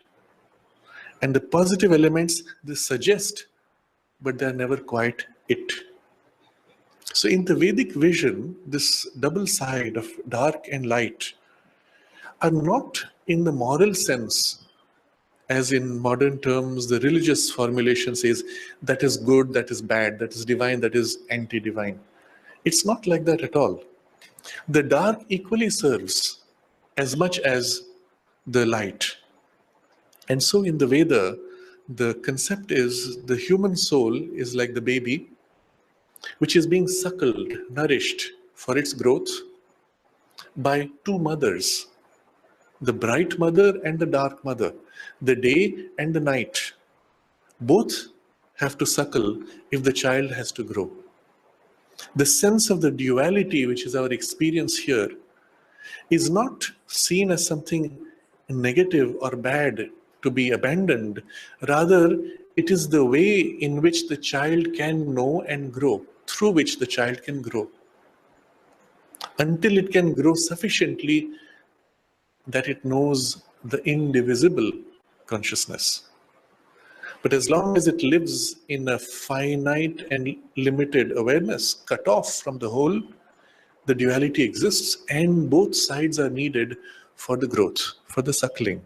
Speaker 1: And the positive elements, they suggest, but they are never quite it. So in the Vedic vision, this double side of dark and light are not in the moral sense, as in modern terms, the religious formulation says that is good, that is bad, that is divine, that is anti-divine. It's not like that at all. The dark equally serves as much as the light. And so in the Veda, the concept is the human soul is like the baby, which is being suckled, nourished for its growth by two mothers, the bright mother and the dark mother, the day and the night. Both have to suckle if the child has to grow. The sense of the duality, which is our experience here, is not seen as something negative or bad to be abandoned. Rather, it is the way in which the child can know and grow, through which the child can grow, until it can grow sufficiently that it knows the indivisible consciousness. But as long as it lives in a finite and limited awareness, cut off from the whole, the duality exists, and both sides are needed for the growth, for the suckling.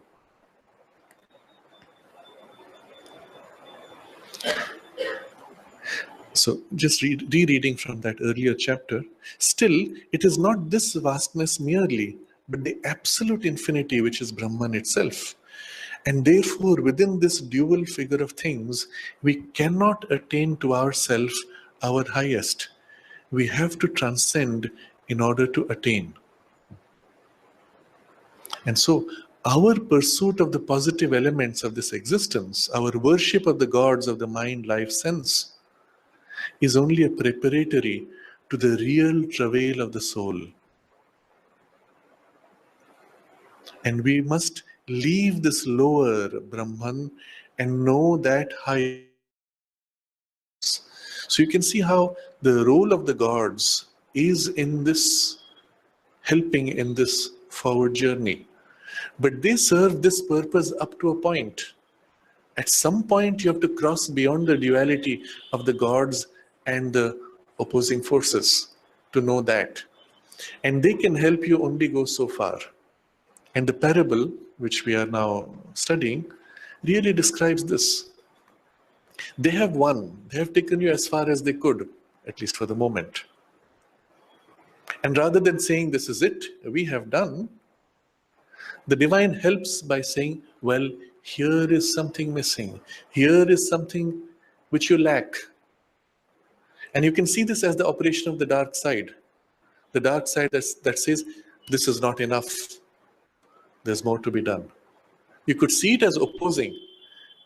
Speaker 1: So just rereading from that earlier chapter, still it is not this vastness merely, but the absolute infinity which is Brahman itself. And therefore within this dual figure of things, we cannot attain to ourselves our highest. We have to transcend in order to attain. And so our pursuit of the positive elements of this existence, our worship of the gods of the mind, life, sense, is only a preparatory to the real travail of the soul. And we must leave this lower Brahman and know that higher. So you can see how the role of the gods is in this, helping in this forward journey. But they serve this purpose up to a point. At some point you have to cross beyond the duality of the gods and the opposing forces to know that. And they can help you only go so far. And the parable, which we are now studying, really describes this. They have won. They have taken you as far as they could, at least for the moment. And rather than saying, this is it, we have done, the divine helps by saying, well, here is something missing. Here is something which you lack. And you can see this as the operation of the dark side. The dark side that says, this is not enough. There's more to be done. You could see it as opposing.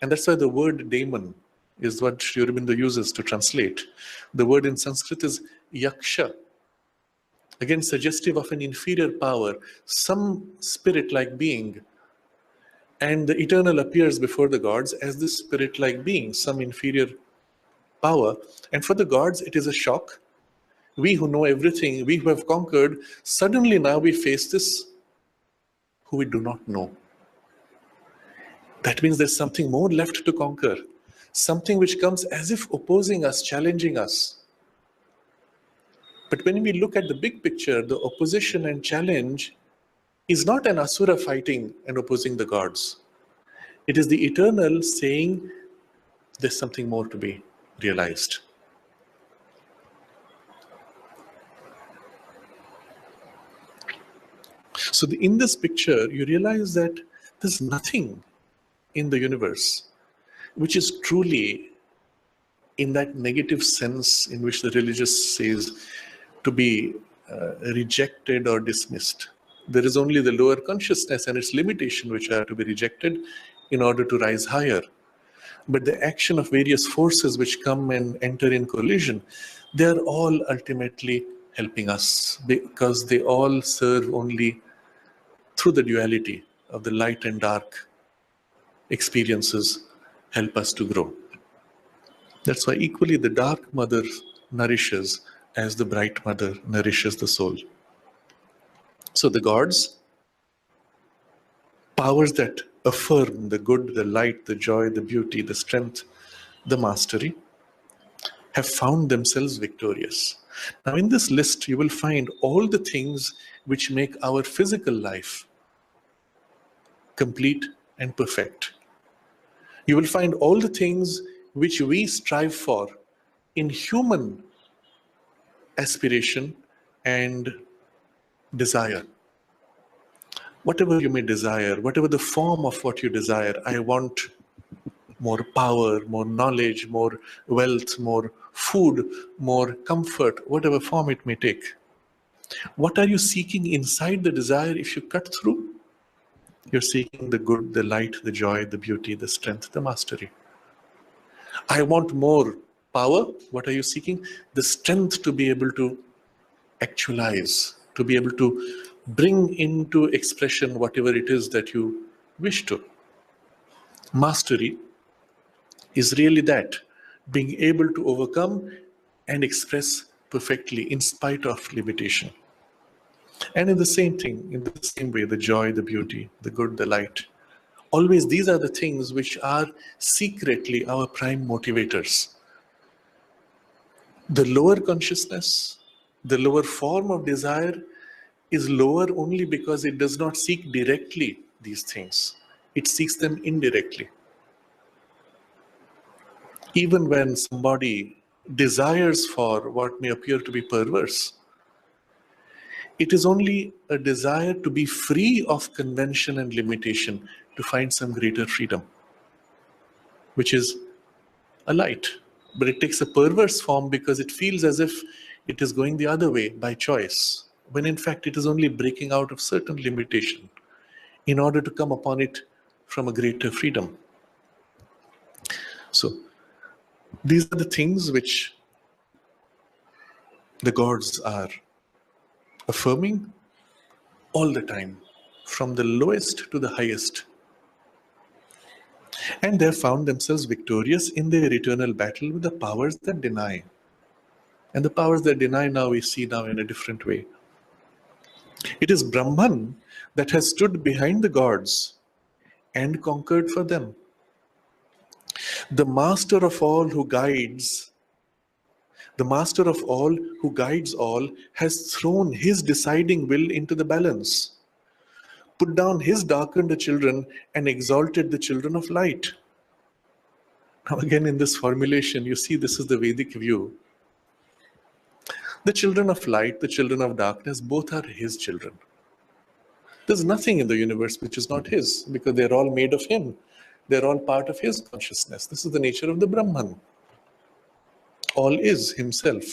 Speaker 1: And that's why the word daemon is what Sri Aurobindo uses to translate. The word in Sanskrit is yaksha, again suggestive of an inferior power, some spirit-like being. And the eternal appears before the gods as this spirit-like being, some inferior power. And for the gods, it is a shock. We who know everything, we who have conquered, suddenly now we face this who we do not know. That means there's something more left to conquer, something which comes as if opposing us, challenging us. But when we look at the big picture, the opposition and challenge is not an asura fighting and opposing the gods. It is the eternal saying there's something more to be realized. So in this picture, you realize that there's nothing in the universe which is truly in that negative sense in which the religious says to be rejected or dismissed. There is only the lower consciousness and its limitation which are to be rejected in order to rise higher. But the action of various forces which come and enter in collision, they are all ultimately helping us because they all serve only through the duality of the light and dark experiences help us to grow. That's why equally the dark mother nourishes as the bright mother nourishes the soul. So the gods, powers that affirm the good, the light, the joy, the beauty, the strength, the mastery, have found themselves victorious. Now in this list you will find all the things which make our physical life complete and perfect. You will find all the things which we strive for in human aspiration and desire. Whatever you may desire, whatever the form of what you desire, I want more power, more knowledge, more wealth, more food, more comfort, whatever form it may take. What are you seeking inside the desire if you cut through? You're seeking the good, the light, the joy, the beauty, the strength, the mastery. I want more power. What are you seeking? The strength to be able to actualize, to be able to bring into expression whatever it is that you wish to. Mastery is really that, being able to overcome and express perfectly in spite of limitation. And in the same thing, in the same way, the joy, the beauty, the good, the light, always these are the things which are secretly our prime motivators. The lower consciousness, the lower form of desire is lower only because it does not seek directly these things. It seeks them indirectly. Even when somebody desires for what may appear to be perverse, it is only a desire to be free of convention and limitation, to find some greater freedom, which is a light. But it takes a perverse form because it feels as if it is going the other way by choice, when in fact it is only breaking out of certain limitation in order to come upon it from a greater freedom. So these are the things which the gods are affirming all the time, from the lowest to the highest. And they have found themselves victorious in their eternal battle with the powers that deny. And the powers that deny now we see now in a different way. It is Brahman that has stood behind the gods and conquered for them. The master of all who guides, the master of all who guides all, has thrown his deciding will into the balance, put down his darkened children and exalted the children of light. Now again in this formulation, you see this is the Vedic view. The children of light, the children of darkness, both are his children. There's nothing in the universe which is not his, because they're all made of him. They're all part of his consciousness. This is the nature of the Brahman. All is himself.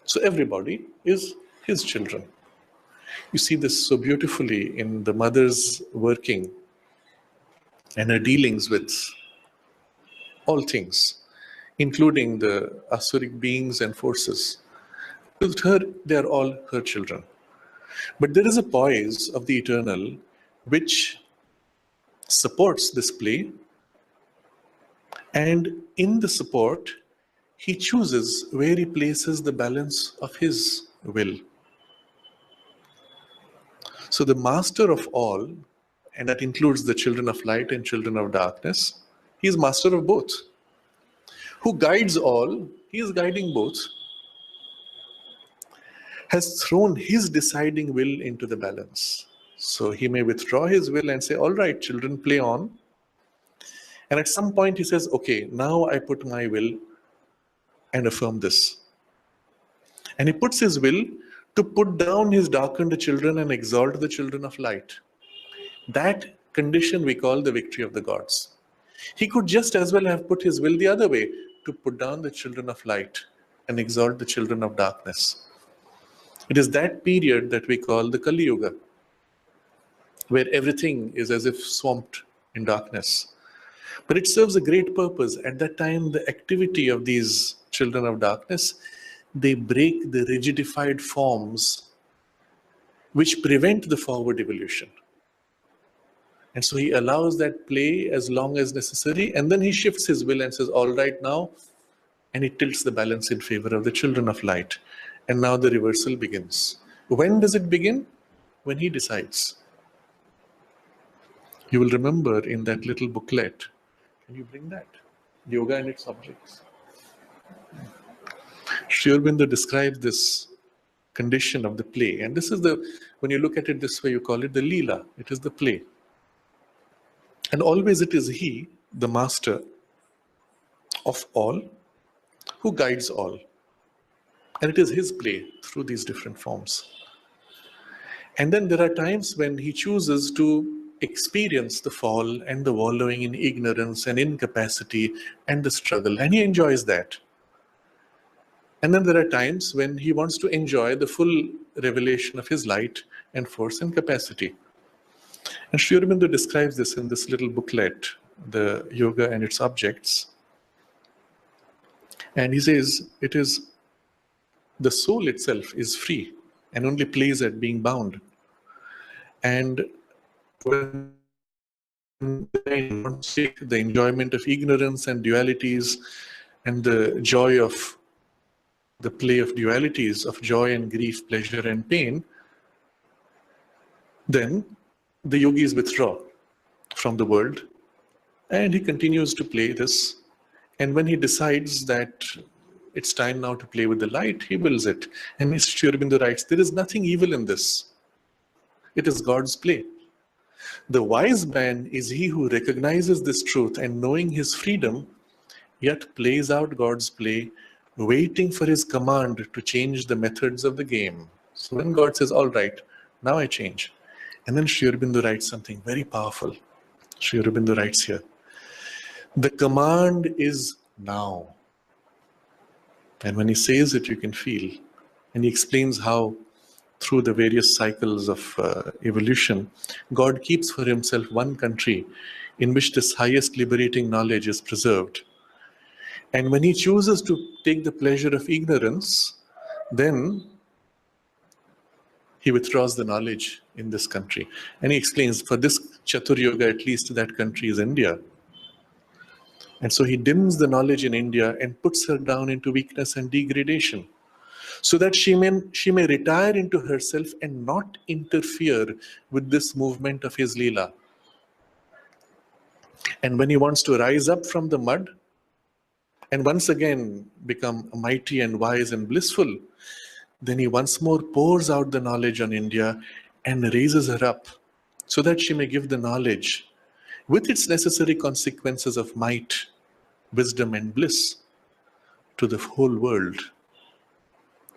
Speaker 1: So everybody is his children. You see this so beautifully in the mother's working and her dealings with all things, including the Asuric beings and forces. With her, they are all her children. But there is a poise of the eternal which supports this play, and in the support, he chooses where he places the balance of his will. So the master of all, and that includes the children of light and children of darkness, he is master of both. Who guides all, he is guiding both, has thrown his deciding will into the balance. So he may withdraw his will and say, all right, children, play on. And at some point he says, okay, now I put my will and affirm this. And he puts his will to put down his darkened children and exalt the children of light. That condition we call the victory of the gods. He could just as well have put his will the other way, to put down the children of light and exalt the children of darkness. It is that period that we call the Kali Yuga, where everything is as if swamped in darkness. But it serves a great purpose. At that time, the activity of these children of darkness, they break the rigidified forms which prevent the forward evolution. And so he allows that play as long as necessary, and then he shifts his will and says, all right now, and he tilts the balance in favor of the children of light. And now the reversal begins. When does it begin? When he decides. You will remember in that little booklet, can you bring that? Yoga and its objects. Sri Aurobindo describes this condition of the play. And this is when you look at it this way, you call it the Leela. It is the play. And always it is he, the master of all, who guides all. And it is his play through these different forms. And then there are times when he chooses to experience the fall and the wallowing in ignorance and incapacity and the struggle, and he enjoys that. And then there are times when he wants to enjoy the full revelation of his light and force and capacity. And Sri Aurobindo describes this in this little booklet, the Yoga and its Objects. And he says, it is the soul itself is free and only plays at being bound. And when the enjoyment of ignorance and dualities and the joy of the play of dualities of joy and grief, pleasure and pain, then the yogis withdraw from the world and he continues to play this. And when he decides that it's time now to play with the light, he wills it. And Mr. Sri Aurobindo writes, there is nothing evil in this. It is God's play. The wise man is he who recognizes this truth and knowing his freedom, yet plays out God's play, waiting for his command to change the methods of the game. So when God says, all right, now I change. And then Sri Aurobindo writes something very powerful. Sri Aurobindo writes here, the command is now. And when he says it, you can feel. And he explains how through the various cycles of evolution, God keeps for himself one country in which this highest liberating knowledge is preserved. And when he chooses to take the pleasure of ignorance, then he withdraws the knowledge in this country. And he explains, for this Chatur Yoga, at least that country is India. And so he dims the knowledge in India and puts her down into weakness and degradation, so that she may retire into herself and not interfere with this movement of his Leela. And when he wants to rise up from the mud and once again become mighty and wise and blissful, then he once more pours out the knowledge on India and raises her up so that she may give the knowledge with its necessary consequences of might, wisdom and bliss to the whole world.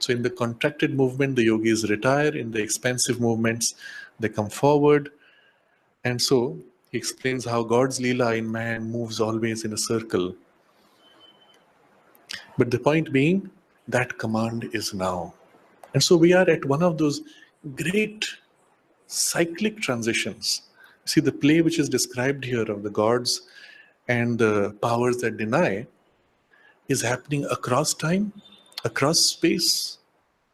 Speaker 1: So in the contracted movement, the yogis retire. In the expansive movements, they come forward. And so he explains how God's Leela in man moves always in a circle. But the point being, that command is now. And so we are at one of those great cyclic transitions. See, the play which is described here of the gods and the powers that deny is happening across time, across space,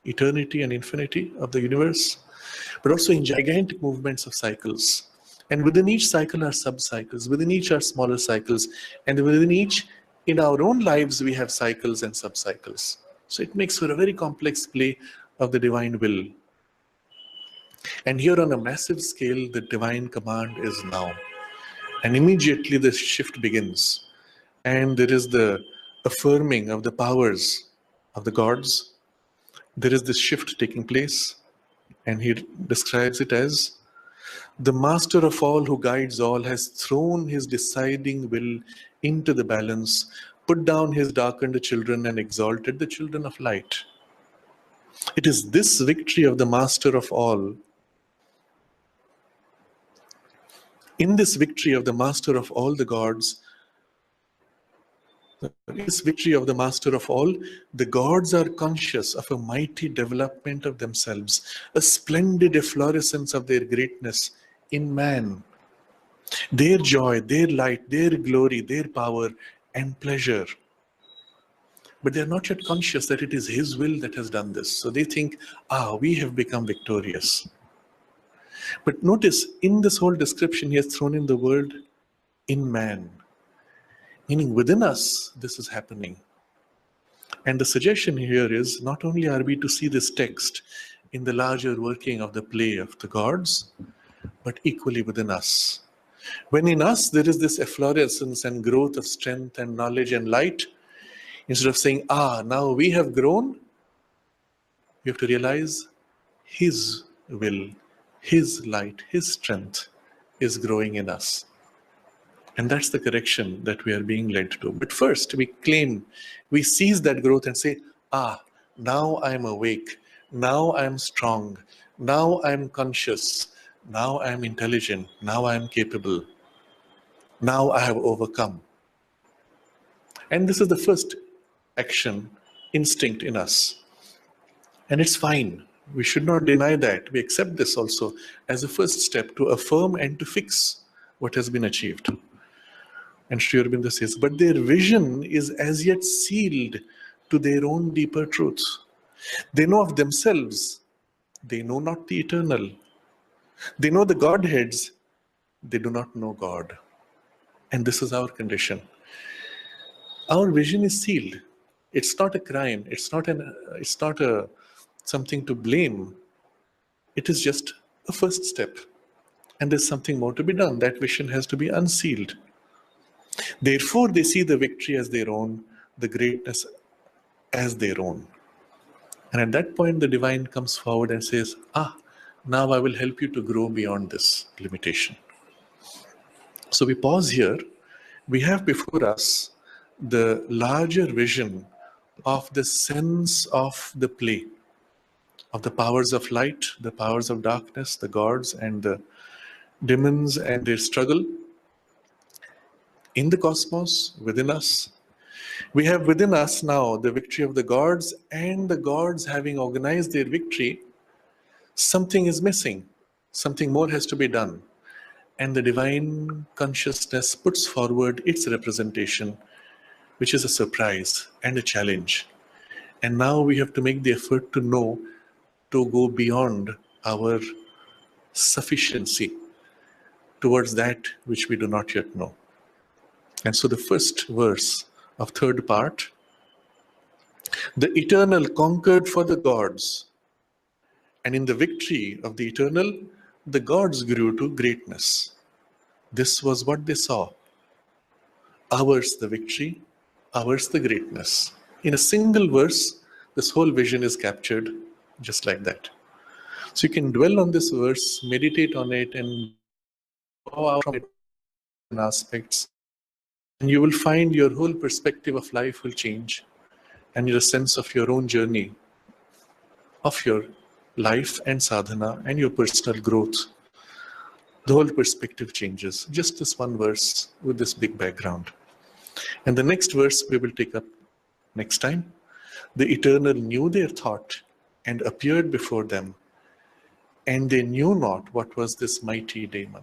Speaker 1: eternity and infinity of the universe, but also in gigantic movements of cycles. And within each cycle are sub-cycles, within each are smaller cycles, and within each, in our own lives, we have cycles and sub-cycles. So it makes for a very complex play of the divine will. And here on a massive scale, the divine command is now. And immediately the shift begins. And there is the affirming of the powers of the gods. There is this shift taking place. And he describes it as, the master of all who guides all has thrown his deciding will into the balance, put down his darkened children and exalted the children of light. It is this victory of the master of all. In this victory of the master of all the gods, this victory of the master of all, the gods are conscious of a mighty development of themselves, a splendid efflorescence of their greatness in man, their joy, their light, their glory, their power and pleasure. But they are not yet conscious that it is his will that has done this. So they think, we have become victorious. But notice, in this whole description, he has thrown in the word in man. Meaning within us, this is happening. And the suggestion here is, not only are we to see this text in the larger working of the play of the gods, but equally within us. When in us there is this efflorescence and growth of strength and knowledge and light, instead of saying, now we have grown, we have to realize his will, his light, his strength is growing in us. And that's the correction that we are being led to. But first, we seize that growth and say, now I'm awake, now I'm strong, now I'm conscious, now I'm intelligent, now I'm capable, now I have overcome. And this is the first action, instinct in us. And it's fine. We should not deny that. We accept this also as a first step to affirm and to fix what has been achieved. And Sri Aurobindo says, but their vision is as yet sealed to their own deeper truths. They know of themselves. They know not the eternal. They know the Godheads. They do not know God. And this is our condition. Our vision is sealed. It's not a crime. It's not something to blame. It is just a first step. And there's something more to be done. That vision has to be unsealed. Therefore, they see the victory as their own, the greatness as their own. And at that point, the divine comes forward and says, now I will help you to grow beyond this limitation. So we pause here. We have before us the larger vision of the sense of the play, of the powers of light, the powers of darkness, the gods and the demons and their struggle in the cosmos, within us. We have within us now the victory of the gods, and the gods having organized their victory, something is missing. Something more has to be done. And the divine consciousness puts forward its representation, which is a surprise and a challenge. And now we have to make the effort to know, to go beyond our sufficiency towards that which we do not yet know. And so the first verse of third part, the eternal conquered for the gods, and in the victory of the eternal, the gods grew to greatness. This was what they saw. Ours the victory, ours the greatness. In a single verse, this whole vision is captured just like that. So you can dwell on this verse, meditate on it, and draw out from it aspects. And you will find your whole perspective of life will change, and your sense of your own journey, of your life and sadhana and your personal growth. The whole perspective changes. Just this one verse with this big background. And the next verse we will take up next time. The Eternal knew their thought and appeared before them, and they knew not what was this mighty daemon.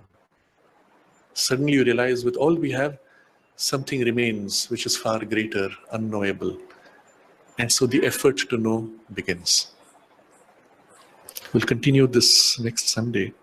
Speaker 1: Suddenly you realize with all we have, something remains which is far greater, unknowable. And so the effort to know begins. We'll continue this next Sunday.